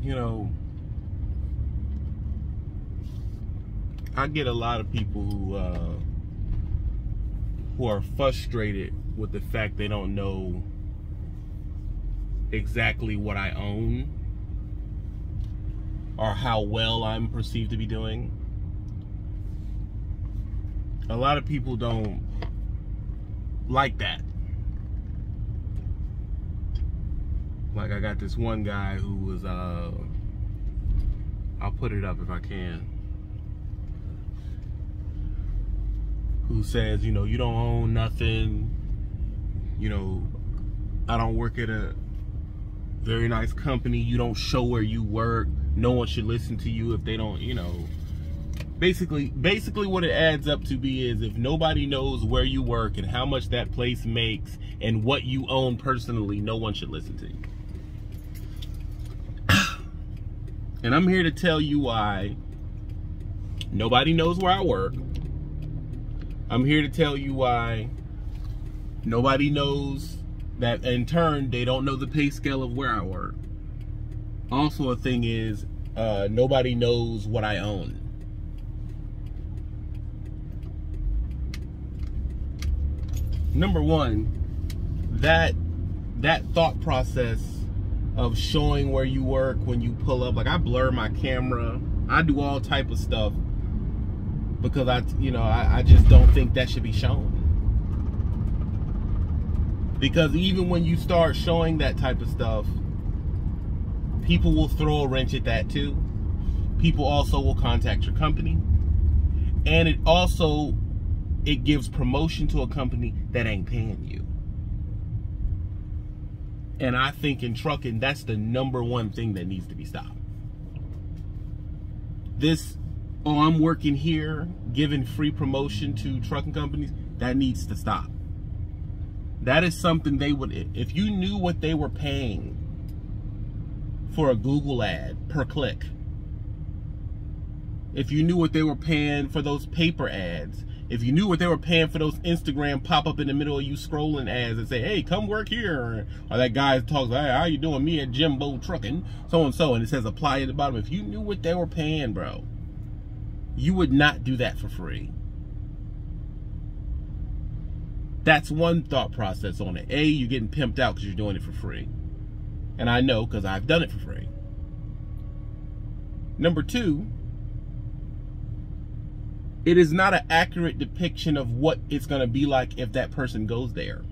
you know, I get a lot of people who are frustrated with the fact they don't know exactly what I own or how well I'm perceived to be doing. A lot of people don't like that. Like, I got this one guy who was, I'll put it up if I can, who says, you know, you don't own nothing, you know, I don't work at a very nice company, you don't show where you work, no one should listen to you if they don't, you know. Basically what it adds up to be is, if nobody knows where you work and how much that place makes and what you own personally, no one should listen to you. And I'm here to tell you why nobody knows where I work. I'm here to tell you why nobody knows that, in turn, they don't know the pay scale of where I work. Also, a thing is, nobody knows what I own. Number one, that thought process of showing where you work when you pull up, like, I blur my camera, I do all type of stuff because I just don't think that should be shown. Because even when you start showing that type of stuff, people will throw a wrench at that too. People also will contact your company, and it gives promotion to a company that ain't paying you. And I think in trucking, that's the number one thing that needs to be stopped. This, oh, I'm working here, giving free promotion to trucking companies, that needs to stop. That is something they would, if you knew what they were paying for a Google ad per click, if you knew what they were paying for those paper ads, if you knew what they were paying for those Instagram pop-up in the middle of you scrolling ads and say, hey, come work here. Or that guy talks, hey, how you doing? Me at Jimbo Trucking, so-and-so, and it says apply at the bottom. If you knew what they were paying, bro, you would not do that for free. That's one thought process on it. A, you're getting pimped out because you're doing it for free. And I know because I've done it for free. Number two, it is not an accurate depiction of what it's going to be like if that person goes there.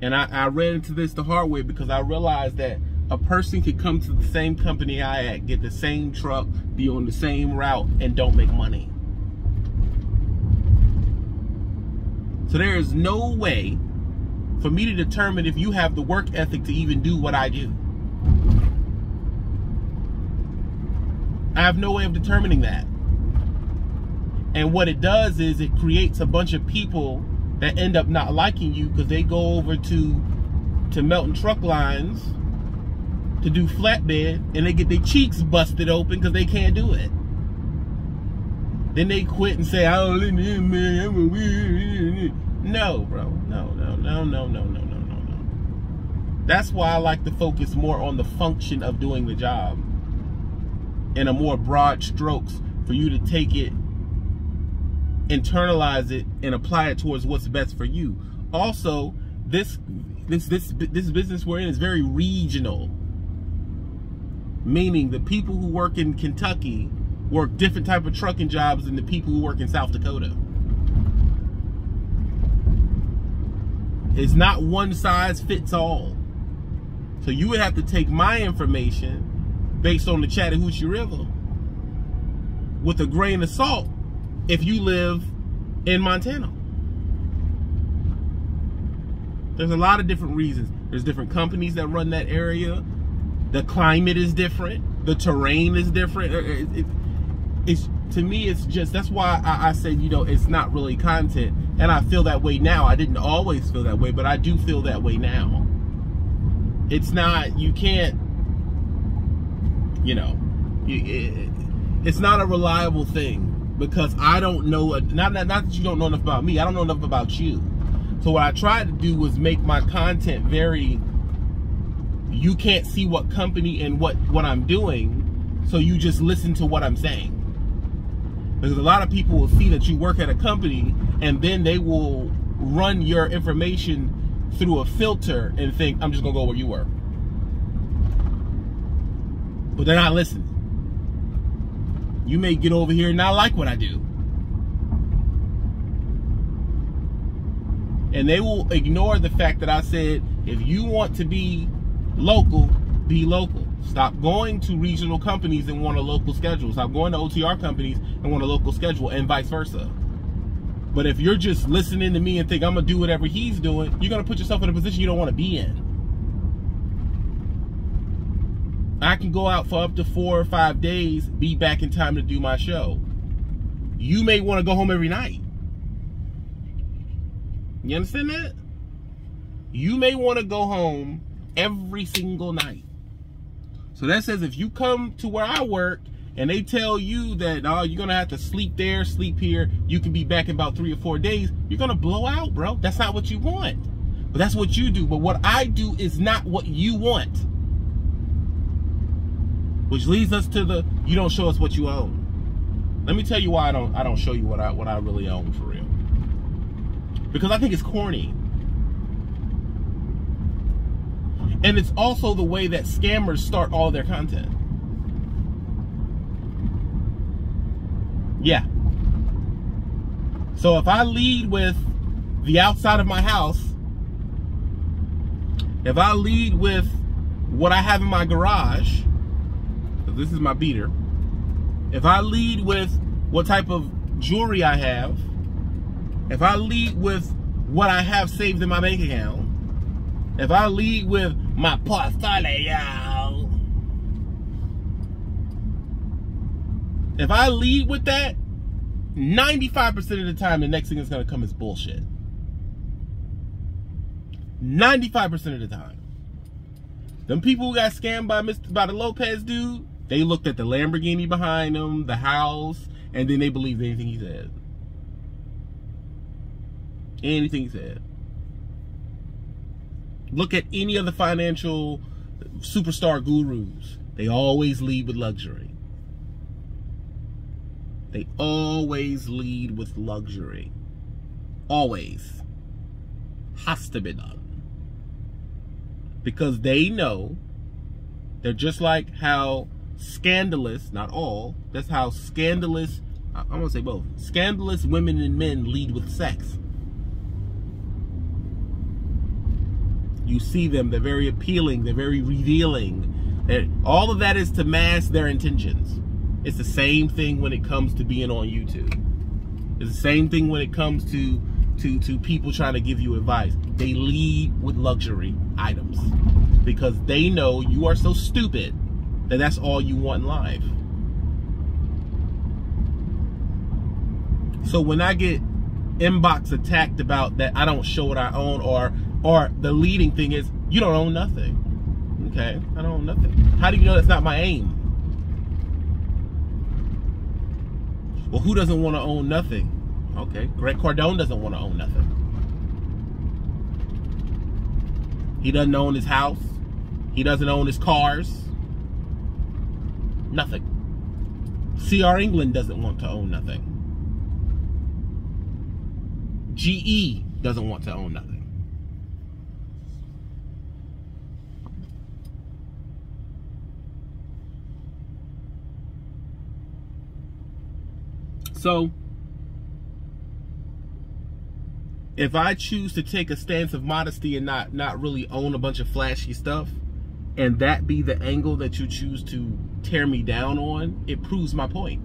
And I ran into this the hard way because I realized that a person could come to the same company I at, get the same truck, be on the same route, and don't make money. So there is no way for me to determine if you have the work ethic to even do what I do. I have no way of determining that. And what it does is it creates a bunch of people that end up not liking you because they go over to Melton Truck Lines to do flatbed and they get their cheeks busted open because they can't do it. Then they quit and say, I don't live, man. No, bro. No. That's why I like to focus more on the function of doing the job in a more broad strokes for you to take it, internalize it, and apply it towards what's best for you. Also, this business we're in is very regional, meaning the people who work in Kentucky work different type of trucking jobs than the people who work in South Dakota. It's not one size fits all. So you would have to take my information based on the Chattahoochee River with a grain of salt if you live in Montana. There's a lot of different reasons. There's different companies that run that area. The climate is different. The terrain is different. To me, it's just, that's why I said, you know, it's not really content. And I feel that way now. I didn't always feel that way, but I do feel that way now. It's not, you can't, you know, it's not a reliable thing because I don't know, not that you don't know enough about me, I don't know enough about you. So what I tried to do was make my content very you can't see what company and what I'm doing, so you just listen to what I'm saying. Because a lot of people will see that you work at a company, and then they will run your information through a filter and think, I'm just gonna go where you work. But they're not listening. You may get over here and not like what I do. And they will ignore the fact that I said, if you want to be local, be local. Stop going to regional companies and want a local schedule. Stop going to OTR companies and want a local schedule, and vice versa. But if you're just listening to me and think I'm going to do whatever he's doing, you're going to put yourself in a position you don't want to be in. I can go out for up to 4 or 5 days, be back in time to do my show. You may want to go home every night. You understand that? You may want to go home every single night. So that says if you come to where I work and they tell you that, oh, you're going to have to sleep there, sleep here, you can be back in about 3 or 4 days, you're going to blow out, bro. That's not what you want. But that's what you do. But what I do is not what you want. Which leads us to the, you don't show us what you own. Let me tell you why I don't show you what I really own for real. Because I think it's corny. And it's also the way that scammers start all their content. Yeah. So if I lead with the outside of my house, if I lead with what I have in my garage, because this is my beater, if I lead with what type of jewelry I have, if I lead with what I have saved in my bank account, if I lead with my portfolio, if I lead with that, 95% of the time, the next thing that's going to come is bullshit. 95% of the time. Them people who got scammed by the Lopez dude, they looked at the Lamborghini behind them, the house, and then they believed anything he said. Anything he said. Look at any of the financial superstar gurus. They always lead with luxury. They always lead with luxury. Always. Has to be done. Because they know, they're just like how scandalous, not all, that's how scandalous, I'm going to say both, scandalous women and men lead with sex. You see them, they're very appealing, they're very revealing. All of that is to mask their intentions. It's the same thing when it comes to being on YouTube. It's the same thing when it comes to people trying to give you advice. They lead with luxury items because they know you are so stupid that that's all you want in life. So when I get inbox attacked about that I don't show what I own, or the leading thing is, you don't own nothing. Okay, I don't own nothing. How do you know that's not my aim? Well, who doesn't want to own nothing? Okay, Greg Cardone doesn't want to own nothing. He doesn't own his house. He doesn't own his cars. Nothing. C.R. England doesn't want to own nothing. GE doesn't want to own nothing. So, if I choose to take a stance of modesty and not really own a bunch of flashy stuff, and that be the angle that you choose to tear me down on, it proves my point.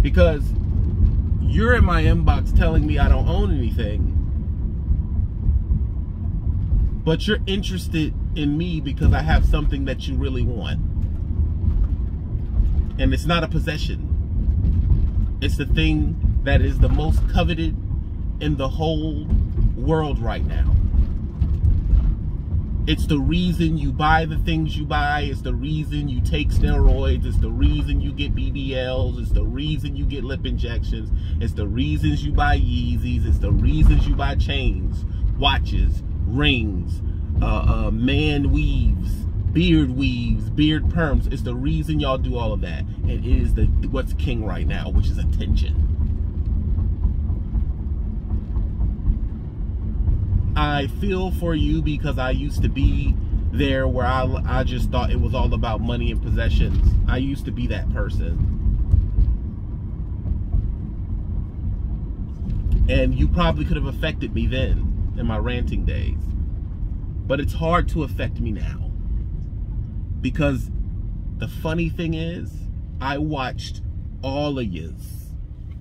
Because you're in my inbox telling me I don't own anything, but you're interested in me because I have something that you really want. And it's not a possession. It's the thing that is the most coveted in the whole world right now. It's the reason you buy the things you buy. It's the reason you take steroids. It's the reason you get BBLs. It's the reason you get lip injections. It's the reasons you buy Yeezys. It's the reasons you buy chains, watches, rings, man weaves, beard perms. It's the reason y'all do all of that. And it is what's king right now, which is attention. I feel for you because I used to be there where I just thought it was all about money and possessions. I used to be that person. And you probably could have affected me then in my ranting days. But it's hard to affect me now. Because the funny thing is, I watched all of yous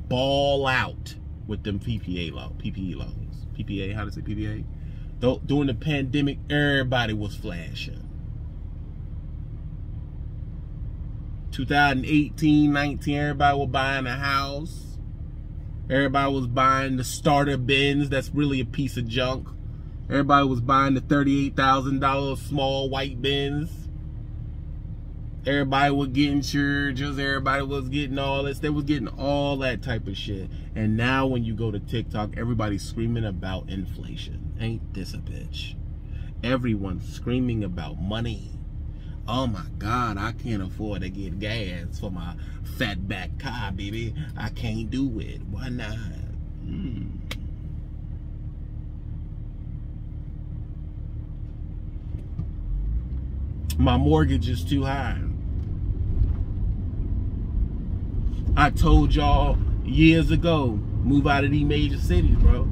ball out with them PPE loans. PPA, how to say PPA? During the pandemic, everybody was flashing. 2018, 19, everybody was buying a house. Everybody was buying the starter Benz that's really a piece of junk. Everybody was buying the $38,000 small white Benz. Everybody was getting churches. Everybody was getting all this. They was getting all that type of shit. And now when you go to TikTok, everybody's screaming about inflation. Ain't this a bitch? Everyone's screaming about money. Oh my God, I can't afford to get gas for my fatback car, baby. I can't do it. Why not? My mortgage is too high. I told y'all years ago, move out of these major cities, bro.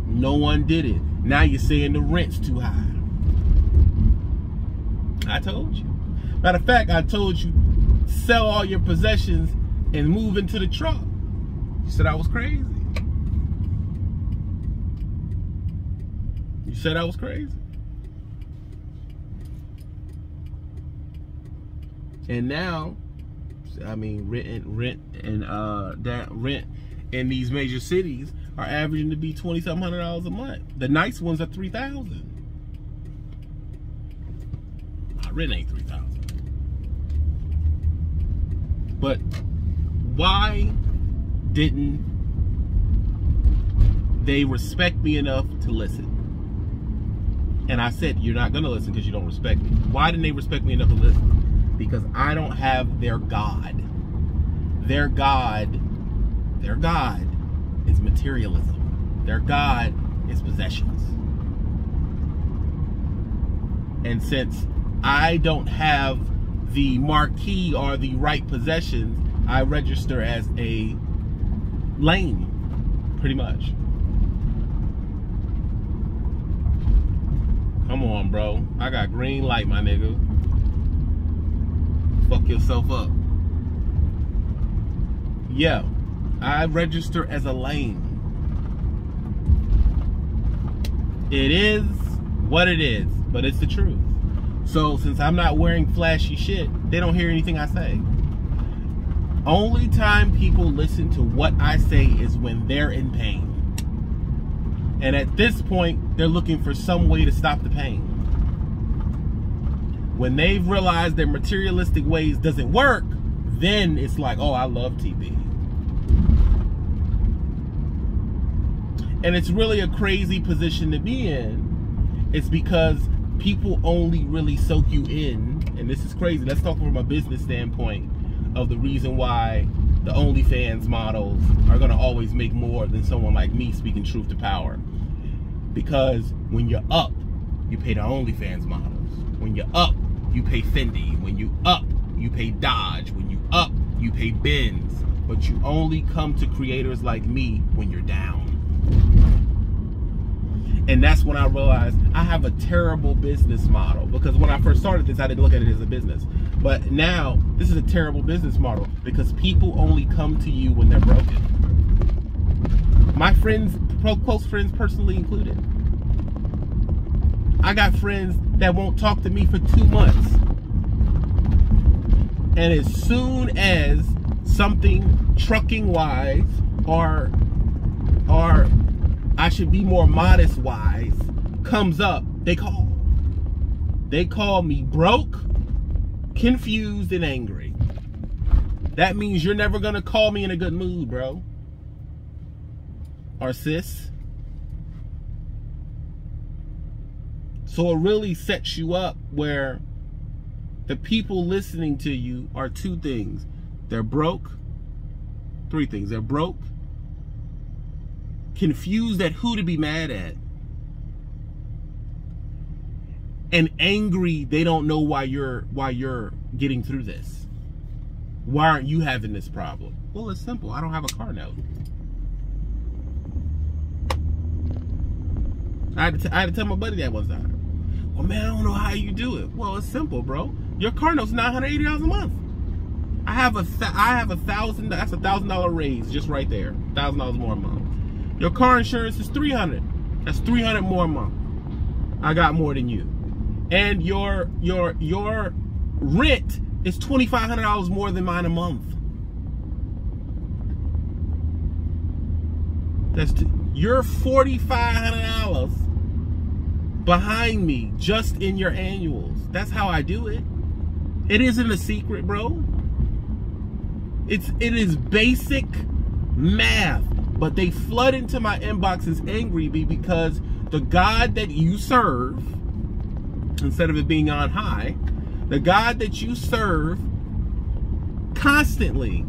No one did it. Now you're saying the rent's too high. I told you. Matter of fact, I told you, sell all your possessions and move into the truck. You said I was crazy. You said I was crazy. And now, I mean, rent in these major cities are averaging to be $2,700 a month. The nice ones are $3,000. My rent ain't $3,000. But why didn't they respect me enough to listen? And I said, you're not gonna listen because you don't respect me. Why didn't they respect me enough to listen? Because I don't have their God. Their God is materialism. Their God is possessions. And since I don't have the marquee or the right possessions, I register as a lame, pretty much. Come on, bro. I got green light, my nigga. Fuck yourself up. Yeah, I register as a lame. It is what it is, but it's the truth. So since I'm not wearing flashy shit, they don't hear anything I say. Only time people listen to what I say is when they're in pain. And at this point, they're looking for some way to stop the pain. When they've realized their materialistic ways doesn't work, then it's like, oh, I love TV. And it's really a crazy position to be in. It's because people only really soak you in, and this is crazy. Let's talk from a business standpoint of the reason why the OnlyFans models are gonna always make more than someone like me speaking truth to power. Because when you're up, you pay the OnlyFans models. When you're up, you pay Fendi. When you up, you pay Dodge. When you up, you pay Benz. But you only come to creators like me when you're down. And that's when I realized I have a terrible business model. Because when I first started this, I didn't look at it as a business. But now, this is a terrible business model. Because people only come to you when they're broken. My friends, close friends personally included. I got friends that won't talk to me for 2 months. And as soon as something trucking-wise or I should be more modest-wise comes up, they call. They call me broke, confused, and angry. That means you're never gonna call me in a good mood, bro. Or sis. So it really sets you up where the people listening to you are two things. They're broke. Three things. They're broke, confused at who to be mad at, and angry they don't know why you're getting through this. Why aren't you having this problem? Well, it's simple. I don't have a car note. I had to tell my buddy that one time. Well, man, I don't know how you do it. Well, it's simple, bro. Your car note's $980 a month. I have $1,000. That's $1,000 raise just right there. $1,000 more a month. Your car insurance is $300. That's $300 more a month. I got more than you. And your rent is $2,500 more than mine a month. You're $4,500 behind me just in your annuals. That's how I do it. It isn't a secret, bro. It is basic math, but they flood into my inboxes angry because the God that you serve, instead of it being on high, the God that you serve constantly,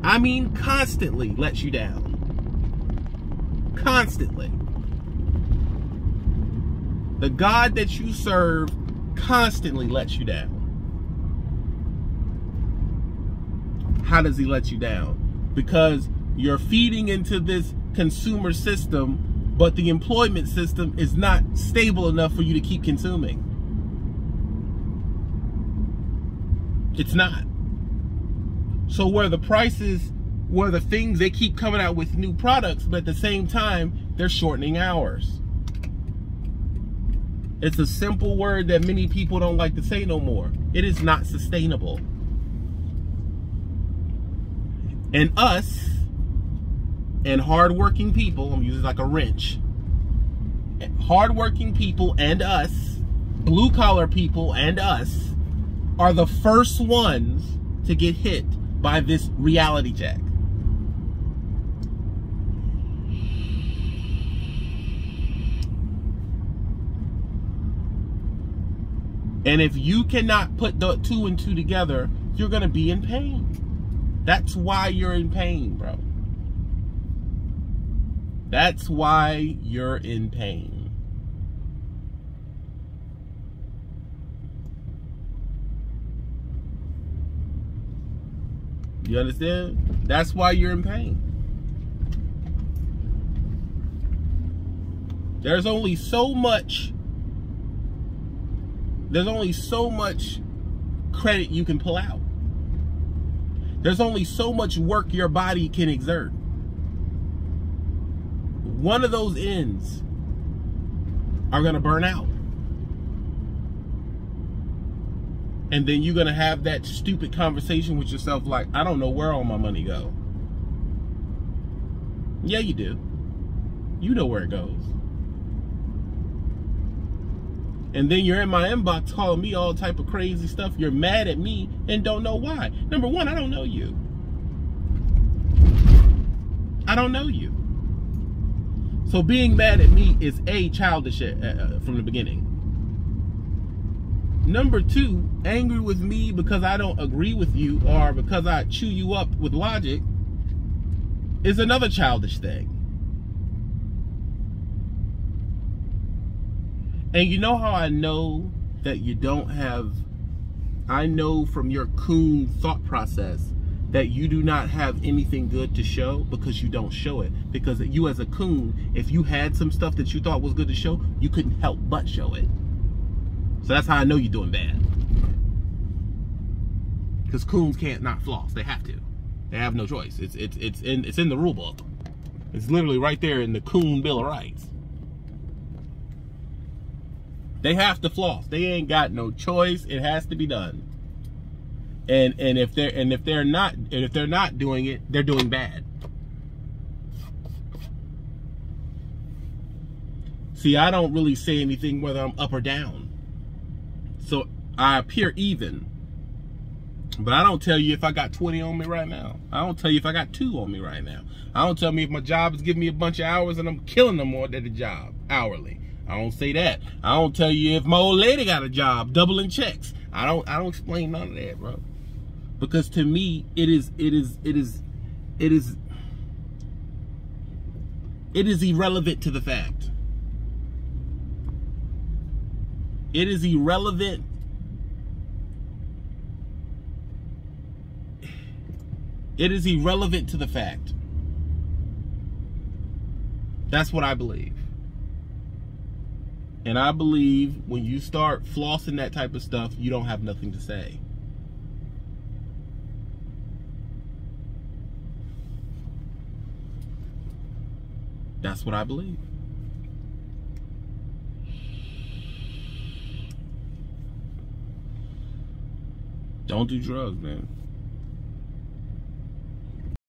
I mean constantly, lets you down. Constantly. The God that you serve constantly lets you down. How does he let you down? Because you're feeding into this consumer system, but the employment system is not stable enough for you to keep consuming. It's not. So where the prices, where the things, they keep coming out with new products, but at the same time, they're shortening hours. It's a simple word that many people don't like to say no more. It is not sustainable. And us, and hardworking people, I'm using like a wrench, hardworking people and us, blue collar people and us, are the first ones to get hit by this reality check. And if you cannot put the 2 and 2 together, you're going to be in pain. That's why you're in pain, bro. That's why you're in pain. You understand? That's why you're in pain. There's only so much credit you can pull out. There's only so much work your body can exert. One of those ends are going to burn out. And then you're going to have that stupid conversation with yourself like, I don't know where all my money go. Yeah, you do. You know where it goes. And then you're in my inbox calling me all type of crazy stuff. You're mad at me and don't know why. Number one, I don't know you. I don't know you. So being mad at me is childish from the beginning. Number two, angry with me because I don't agree with you or because I chew you up with logic is another childish thing. And you know how I know that you don't have, I know from your coon thought process that you do not have anything good to show because you don't show it. Because you as a coon, if you had some stuff that you thought was good to show, you couldn't help but show it. So that's how I know you're doing bad. Because coons can't not floss. They have to. They have no choice. It's in the rule book. It's literally right there in the Coon Bill of Rights. They have to floss. They ain't got no choice. It has to be done. And if they're not doing it, they're doing bad. See, I don't really say anything whether I'm up or down. So I appear even. But I don't tell you if I got 20 on me right now. I don't tell you if I got 2 on me right now. I don't tell me if my job is giving me a bunch of hours and I'm killing them more than the job hourly. I don't say that. I don't tell you if my old lady got a job, doubling checks. I don't explain none of that, bro. Because to me, it is irrelevant to the fact. It is irrelevant. It is irrelevant to the fact. That's what I believe. And I believe when you start flossing that type of stuff, you don't have nothing to say. That's what I believe. Don't do drugs, man.